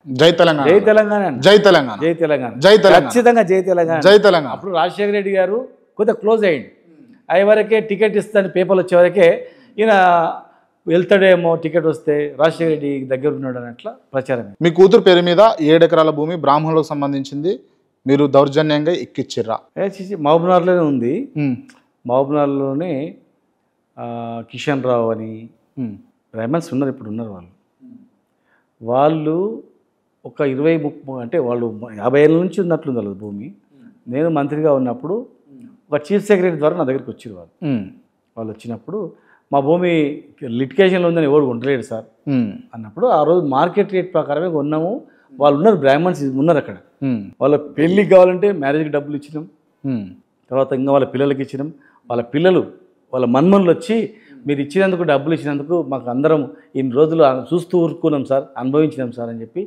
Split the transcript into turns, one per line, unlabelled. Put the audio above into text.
జై తెలంగాణ,
జై తెలంగాణ అండి.
జై తెలంగాణ,
జై తెలంగాణ,
జై తెలంగాణ,
ఖచ్చితంగా జై తెలంగాణ.
జై తెలంగాణ.
అప్పుడు రాజశేఖర రెడ్డి గారు కొద్దిగా క్లోజ్ అయ్యింది. అయ్యే వరకే టికెట్ ఇస్తాను పేపర్లు వచ్చే వరకే ఈయన వెళ్తాడేమో, టికెట్ వస్తే రాజశేఖర రెడ్డి దగ్గర ఉన్నాడు అన్నట్ల ప్రచారం.
మీ కూతురు పేరు మీద 7 ఎకరాల భూమి బ్రాహ్మణులకు సంబంధించింది, మీరు దౌర్జన్యంగా ఎక్కిచ్చిర్రా?
మహబూబ్నగర్లోనే ఉంది. మహబూబ్నగర్లోనే కిషన్ రావు అని బ్రాహ్మణ్స్ ఉన్నారు, ఇప్పుడు ఉన్నారు. వాళ్ళు ఒక 20-30 అంటే వాళ్ళు 50 ఏళ్ళ నుంచి ఉన్నట్లుంది వాళ్ళ భూమి. నేను మంత్రిగా ఉన్నప్పుడు ఒక చీఫ్ సెక్రటరీ ద్వారా నా దగ్గరికి వచ్చారు వాళ్ళు. వాళ్ళు వచ్చినప్పుడు మా భూమి లిటికేషన్లో ఉందని ఎవరు ఉండలేడు సార్ అన్నప్పుడు, ఆ రోజు మార్కెట్ రేట్ ప్రకారమే కొన్నాము. వాళ్ళు ఉన్నారు, బ్రాహ్మణ్స్ ఉన్నారు అక్కడ. వాళ్ళ పెళ్ళికి కావాలంటే మ్యారేజ్కి డబ్బులు ఇచ్చినాం, తర్వాత ఇంకా వాళ్ళ పిల్లలకి ఇచ్చినాం. వాళ్ళ పిల్లలు వాళ్ళ మన్మనులు వచ్చి మీరు ఇచ్చినందుకు, డబ్బులు ఇచ్చినందుకు మాకు అందరం ఇన్ని రోజులు చూస్తూ ఊరుకున్నాం సార్, అనుభవించినాం సార్ అని చెప్పి